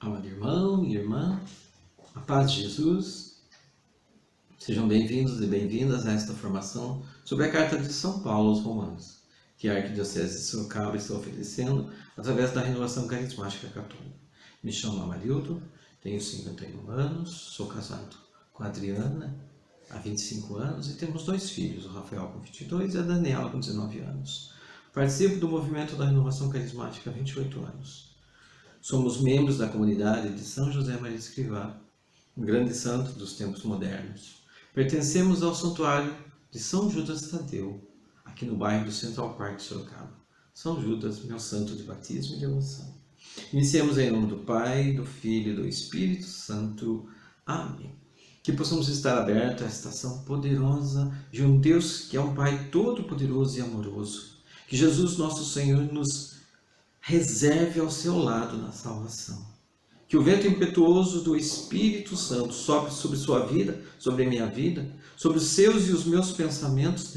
Amado irmão e irmã, a paz de Jesus, sejam bem-vindos e bem-vindas a esta formação sobre a carta de São Paulo aos Romanos, que a Arquidiocese de Sorocaba está oferecendo através da Renovação Carismática Católica. Me chamo Amarildo, tenho 51 anos, sou casado com a Adriana há 25 anos e temos 2 filhos, o Rafael com 22 e a Daniela com 19 anos. Participo do movimento da Renovação Carismática há 28 anos. Somos membros da comunidade de São José Maria Escrivá, um grande santo dos tempos modernos. Pertencemos ao santuário de São Judas Tadeu, aqui no bairro do Central Park de Sorocaba. São Judas, meu santo de batismo e devoção. Iniciemos em nome do Pai, do Filho e do Espírito Santo. Amém. Que possamos estar abertos à esta ação poderosa de um Deus que é um Pai todo-poderoso e amoroso. Que Jesus, nosso Senhor, nos reserve ao seu lado na salvação. Que o vento impetuoso do Espírito Santo sopre sobre sua vida, sobre a minha vida, sobre os seus e os meus pensamentos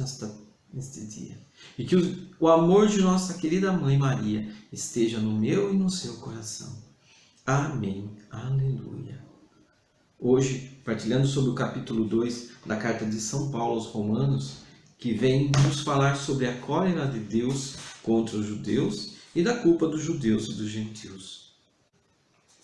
neste dia. E que o amor de nossa querida Mãe Maria esteja no meu e no seu coração. Amém. Aleluia. Hoje, partilhando sobre o capítulo 2 da carta de São Paulo aos Romanos, que vem nos falar sobre a cólera de Deus contra os judeus e da culpa dos judeus e dos gentios.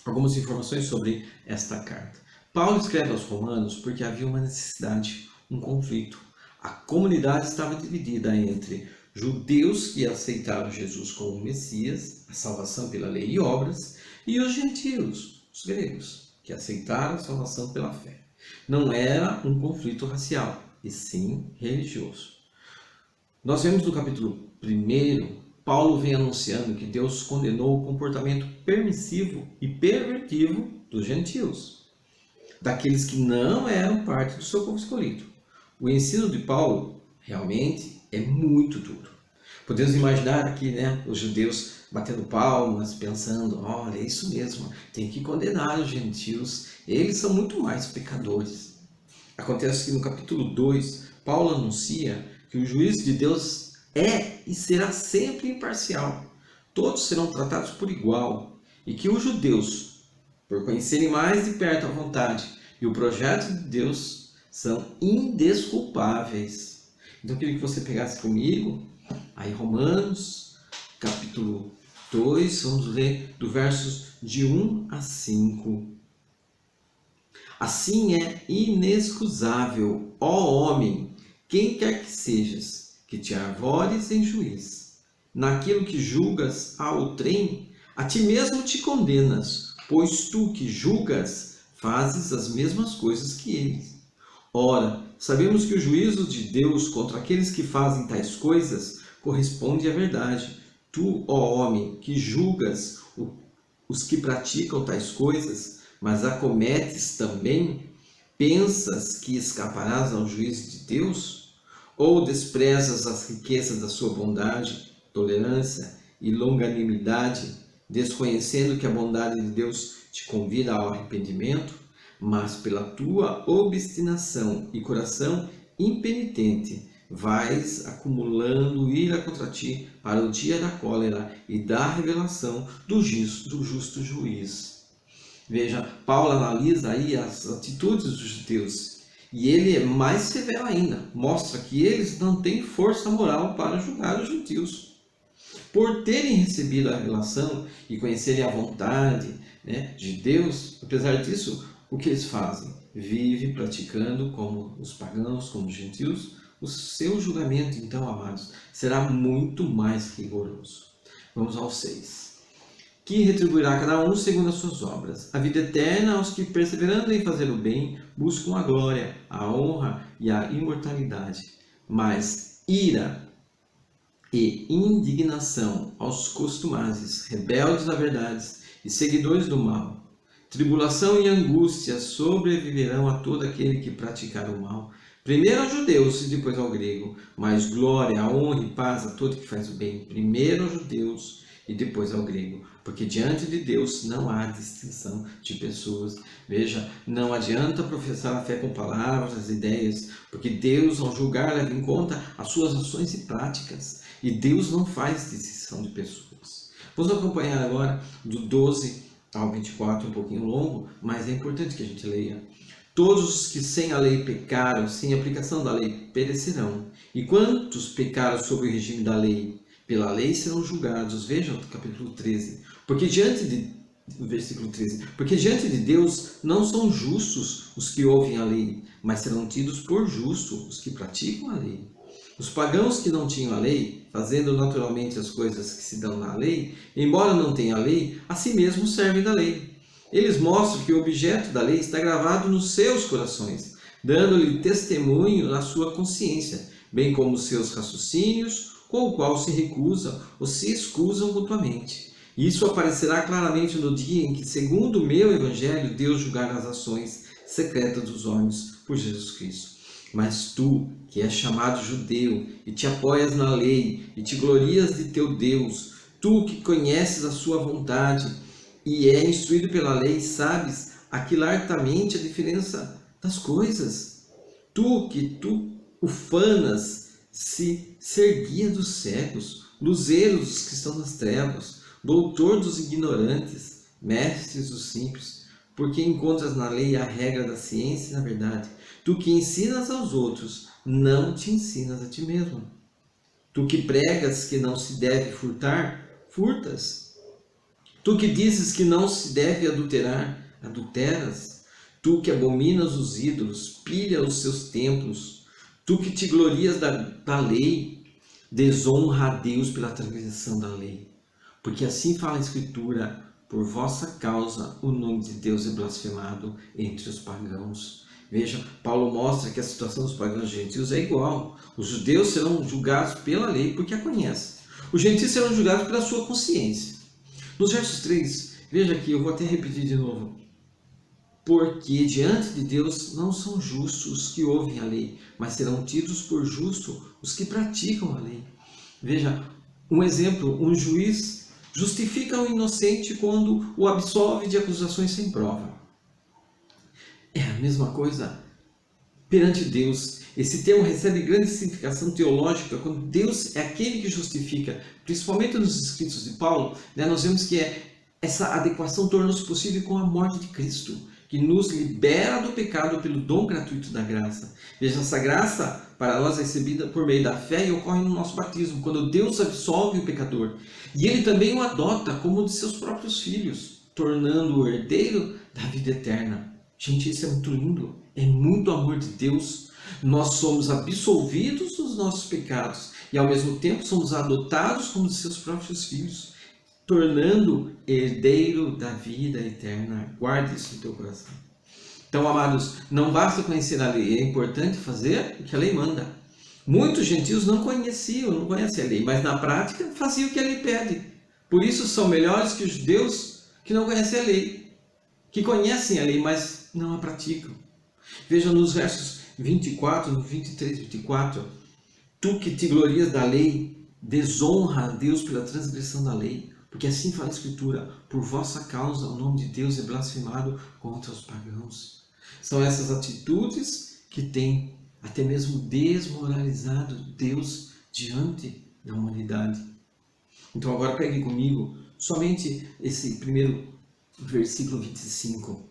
Algumas informações sobre esta carta. Paulo escreve aos Romanos porque havia uma necessidade, um conflito. A comunidade estava dividida entre judeus que aceitaram Jesus como Messias, a salvação pela lei e obras, e os gentios, os gregos, que aceitaram a salvação pela fé. Não era um conflito racial, e sim religioso. Nós vemos no capítulo 1, Paulo vem anunciando que Deus condenou o comportamento permissivo e pervertido dos gentios, daqueles que não eram parte do seu povo escolhido. O ensino de Paulo realmente é muito duro. Podemos imaginar aqui, os judeus batendo palmas, pensando, olha, é isso mesmo, tem que condenar os gentios, eles são muito mais pecadores. Acontece que no capítulo 2, Paulo anuncia que o juízo de Deus é e será sempre imparcial. Todos serão tratados por igual. E que os judeus, por conhecerem mais de perto a vontade e o projeto de Deus, são indesculpáveis. Então eu queria que você pegasse comigo, aí Romanos, capítulo 2, vamos ler do versos de 1 a 5. Assim é inexcusável, ó homem, quem quer que sejas, que te arvores em juiz. Naquilo que julgas a outrem, a ti mesmo te condenas, pois tu que julgas, fazes as mesmas coisas que eles. Ora, sabemos que o juízo de Deus contra aqueles que fazem tais coisas corresponde à verdade. Tu, ó homem, que julgas os que praticam tais coisas, mas acometes também, pensas que escaparás ao juízo de Deus? Ou desprezas as riquezas da sua bondade, tolerância e longanimidade, desconhecendo que a bondade de Deus te convida ao arrependimento, mas pela tua obstinação e coração impenitente vais acumulando ira contra ti para o dia da cólera e da revelação do justo juiz. Veja, Paulo analisa aí as atitudes dos judeus. E ele é mais severo ainda, mostra que eles não têm força moral para julgar os gentios. Por terem recebido a revelação e conhecerem a vontade de Deus, apesar disso, o que eles fazem? Vivem praticando como os pagãos, como os gentios. O seu julgamento, então, amados, será muito mais rigoroso. Vamos ao 6. Que retribuirá cada um segundo as suas obras. A vida eterna aos que, perseverando em fazer o bem, buscam a glória, a honra e a imortalidade. Mas ira e indignação aos costumazes, rebeldes à verdade e seguidores do mal. Tribulação e angústia sobreviverão a todo aquele que praticar o mal. Primeiro aos judeus e depois ao grego, mas glória, honra e paz a todo que faz o bem. Primeiro aos judeus e depois ao grego, porque diante de Deus não há distinção de pessoas. Veja, não adianta professar a fé com palavras, ideias, porque Deus, ao julgar, leva em conta as suas ações e práticas, e Deus não faz distinção de pessoas. Vamos acompanhar agora do 12 ao 24, um pouquinho longo, mas é importante que a gente leia. Todos os que sem a lei pecaram, sem a aplicação da lei, perecerão. E quantos pecaram sob o regime da lei? Pela lei serão julgados. Veja o capítulo 13. O versículo 13. Porque diante de Deus não são justos os que ouvem a lei, mas serão tidos por justos os que praticam a lei. Os pagãos que não tinham a lei, fazendo naturalmente as coisas que se dão na lei, embora não tenham a lei, a si mesmos servem da lei. Eles mostram que o objeto da lei está gravado nos seus corações, dando-lhe testemunho na sua consciência, bem como os seus raciocínios, com o qual se recusam ou se excusam mutuamente. Isso aparecerá claramente no dia em que, segundo o meu evangelho, Deus julgar as ações secretas dos homens por Jesus Cristo. Mas tu, que és chamado judeu, e te apoias na lei, e te glorias de teu Deus, tu que conheces a sua vontade, e é instruído pela lei, sabes aquilartamente a diferença das coisas. Tu ufanas, se guia dos cegos, luzeiro dos que estão nas trevas, doutor dos ignorantes, mestres dos simples, porque encontras na lei a regra da ciência e da verdade. Tu que ensinas aos outros, não te ensinas a ti mesmo. Tu que pregas que não se deve furtar, furtas. Tu que dizes que não se deve adulterar, adulteras. Tu que abominas os ídolos, pilha os seus templos. Tu que te glorias da lei, desonra a Deus pela transgressão da lei. Porque assim fala a Escritura, por vossa causa o nome de Deus é blasfemado entre os pagãos. Veja, Paulo mostra que a situação dos pagãos e gentios é igual. Os judeus serão julgados pela lei porque a conhecem. Os gentios serão julgados pela sua consciência. Nos versos 3, veja aqui, eu vou até repetir de novo. Porque diante de Deus não são justos os que ouvem a lei, mas serão tidos por justos os que praticam a lei. Veja, um exemplo, um juiz justifica o inocente quando o absolve de acusações sem prova. É a mesma coisa perante Deus. Esse termo recebe grande significação teológica quando Deus é aquele que justifica. Principalmente nos escritos de Paulo, nós vemos que essa adequação tornou-se possível com a morte de Cristo, que nos libera do pecado pelo dom gratuito da graça. Veja, essa graça para nós é recebida por meio da fé e ocorre no nosso batismo, quando Deus absolve o pecador. E Ele também o adota como um de seus próprios filhos, tornando-o herdeiro da vida eterna. Gente, isso é muito lindo, é muito amor de Deus. Nós somos absolvidos dos nossos pecados e ao mesmo tempo somos adotados como seus próprios filhos, tornando herdeiro da vida eterna. Guarde isso no teu coração. Então, amados, não basta conhecer a lei, é importante fazer o que a lei manda. Muitos gentios não conhecem a lei, mas na prática faziam o que a lei pede. Por isso são melhores que os judeus que não conhecem a lei, que conhecem a lei, mas não a praticam. Veja nos versos 24, no 23, 24. Tu que te glorias da lei, desonra a Deus pela transgressão da lei, porque assim fala a Escritura, por vossa causa o nome de Deus é blasfemado contra os pagãos. São essas atitudes que têm até mesmo desmoralizado Deus diante da humanidade. Então agora pegue comigo somente esse primeiro versículo 25.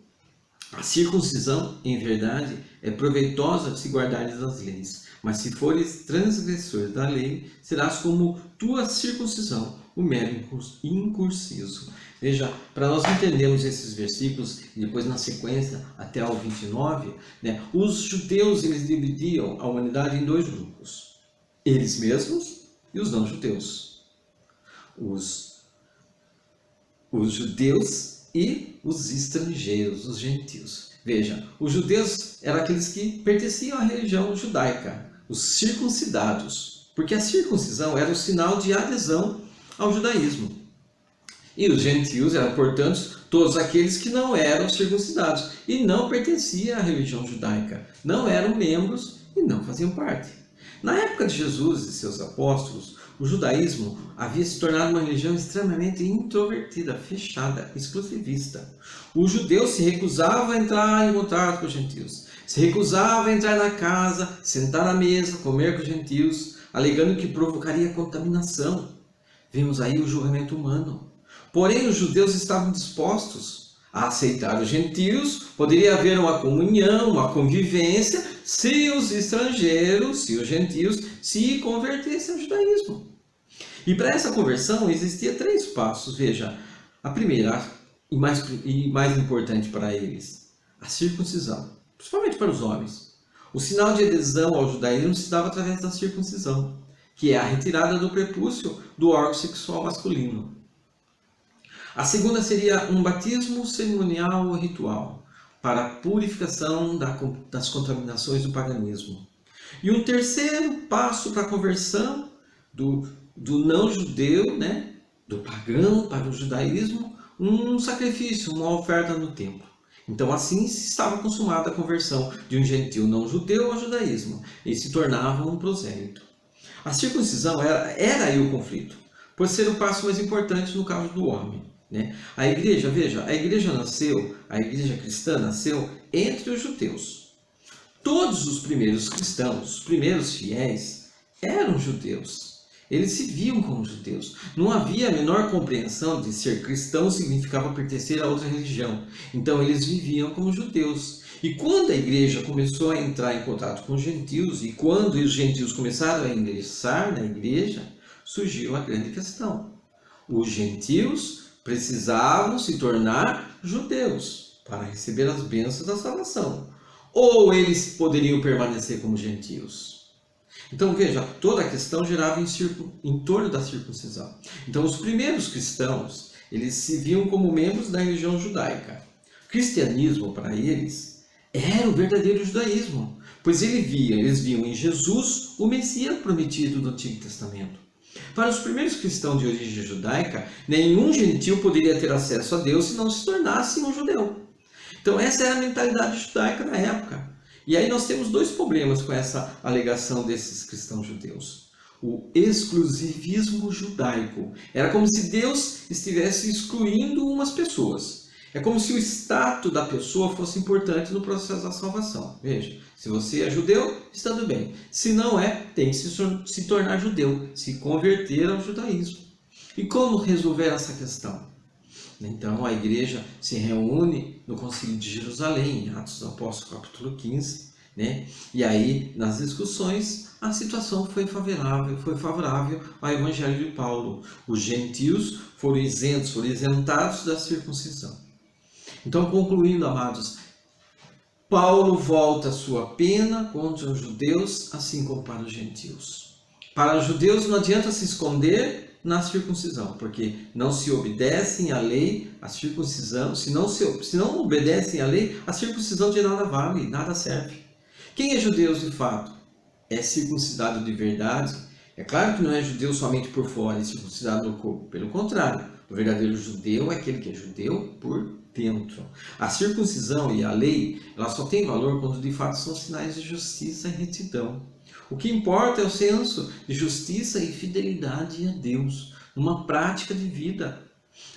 A circuncisão, em verdade, é proveitosa se guardares as leis, mas se fores transgressor da lei, serás como tua circuncisão, o mero incircunciso. Veja, para nós entendermos esses versículos, e depois na sequência até ao 29, os judeus eles dividiam a humanidade em dois grupos, eles mesmos e os não-judeus. Os judeus e os estrangeiros, os gentios. Veja, os judeus eram aqueles que pertenciam à religião judaica, os circuncidados, porque a circuncisão era o sinal de adesão ao judaísmo. E os gentios eram, portanto, todos aqueles que não eram circuncidados e não pertenciam à religião judaica, não eram membros e não faziam parte. Na época de Jesus e seus apóstolos, o judaísmo havia se tornado uma religião extremamente introvertida, fechada, exclusivista. Os judeus se recusavam a entrar em contato com os gentios, se recusavam a entrar na casa, sentar à mesa, comer com os gentios, alegando que provocaria contaminação. Vemos aí o julgamento humano. Porém, os judeus estavam dispostos a aceitar os gentios, poderia haver uma comunhão, uma convivência, se os estrangeiros, se os gentios, se convertessem ao judaísmo. E para essa conversão existia 3 passos. Veja, a primeira e mais importante para eles, a circuncisão, principalmente para os homens. O sinal de adesão ao judaísmo se dava através da circuncisão, que é a retirada do prepúcio do órgão sexual masculino. A segunda seria um batismo cerimonial ou ritual, para a purificação das contaminações do paganismo. E um terceiro passo para a conversão do não-judeu, né, do pagão para o judaísmo, um sacrifício, uma oferta no templo. Então assim estava consumada a conversão de um gentio não-judeu ao judaísmo, e se tornava um prosélito. A circuncisão era aí o conflito, por ser o passo mais importante no caso do homem, né? A igreja cristã nasceu entre os judeus. Todos os primeiros cristãos, os primeiros fiéis, eram judeus. Eles se viam como judeus. Não havia a menor compreensão de ser cristão significava pertencer a outra religião. Então eles viviam como judeus. E quando a igreja começou a entrar em contato com os gentios, e quando os gentios começaram a ingressar na igreja, surgiu a grande questão. Os gentios precisavam se tornar judeus para receber as bênçãos da salvação. Ou eles poderiam permanecer como gentios? Então veja, toda a questão girava em torno da circuncisão. Então os primeiros cristãos, eles se viam como membros da religião judaica. O cristianismo para eles era o verdadeiro judaísmo, pois eles viam em Jesus o Messias prometido do Antigo Testamento. Para os primeiros cristãos de origem judaica, nenhum gentio poderia ter acesso a Deus se não se tornasse um judeu. Então essa era a mentalidade judaica na época. E aí nós temos 2 problemas com essa alegação desses cristãos judeus. O exclusivismo judaico. Era como se Deus estivesse excluindo umas pessoas. É como se o status da pessoa fosse importante no processo da salvação. Veja, se você é judeu, está tudo bem. Se não é, tem que se tornar judeu, se converter ao judaísmo. E como resolver essa questão? Então a igreja se reúne no Concílio de Jerusalém, em Atos dos Apóstolos, capítulo 15, né? E aí, nas discussões, a situação foi favorável ao Evangelho de Paulo. Os gentios foram isentados da circuncisão. Então, concluindo, amados, Paulo volta a sua pena contra os judeus, assim como para os gentios. Para os judeus não adianta se esconder na circuncisão, porque não se obedecem à lei, a circuncisão, se não obedecem à lei, a circuncisão de nada vale, nada serve. Quem é judeu de fato? É circuncidado de verdade? É claro que não é judeu somente por fora, é circuncidado no corpo. Pelo contrário, o verdadeiro judeu é aquele que é judeu por dentro. A circuncisão e a lei, ela só tem valor quando de fato são sinais de justiça e retidão. O que importa é o senso de justiça e fidelidade a Deus, numa prática de vida.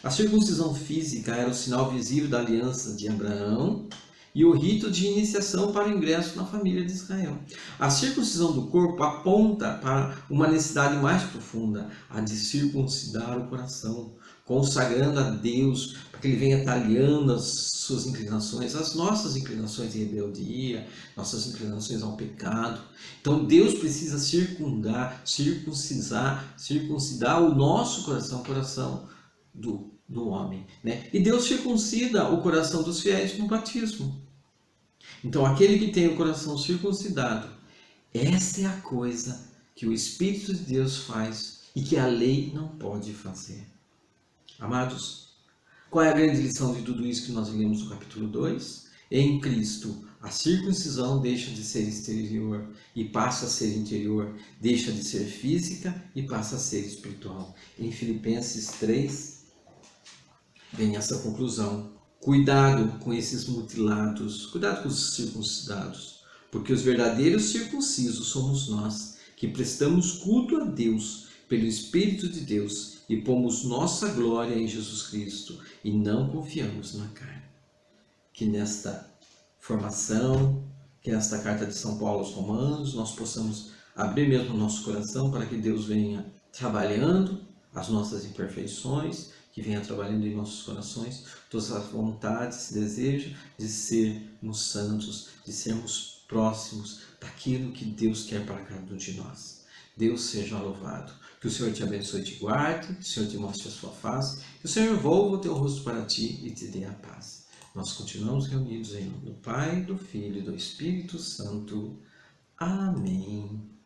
A circuncisão física era o sinal visível da aliança de Abraão e o rito de iniciação para o ingresso na família de Israel. A circuncisão do corpo aponta para uma necessidade mais profunda, a de circuncidar o coração, consagrando a Deus, para que Ele venha talhando as suas inclinações, as nossas inclinações de rebeldia, nossas inclinações ao pecado. Então Deus precisa circuncidar o nosso coração, o coração do homem, né? E Deus circuncida o coração dos fiéis no batismo. Então aquele que tem o coração circuncidado, essa é a coisa que o Espírito de Deus faz e que a lei não pode fazer. Amados, qual é a grande lição de tudo isso que nós lemos no capítulo 2? Em Cristo, a circuncisão deixa de ser exterior e passa a ser interior, deixa de ser física e passa a ser espiritual. Em Filipenses 3, vem essa conclusão. Cuidado com esses mutilados, cuidado com os circuncidados, porque os verdadeiros circuncisos somos nós, que prestamos culto a Deus pelo Espírito de Deus e pomos nossa glória em Jesus Cristo e não confiamos na carne. Que nesta formação, que nesta carta de São Paulo aos Romanos, nós possamos abrir mesmo o nosso coração para que Deus venha trabalhando as nossas imperfeições, que venha trabalhando em nossos corações, todas as vontades, desejos de sermos santos, de sermos próximos daquilo que Deus quer para cada um de nós. Deus seja louvado. Que o Senhor te abençoe e te guarde, que o Senhor te mostre a sua face, que o Senhor volva o teu rosto para ti e te dê a paz. Nós continuamos reunidos em nome do Pai, do Filho e do Espírito Santo. Amém.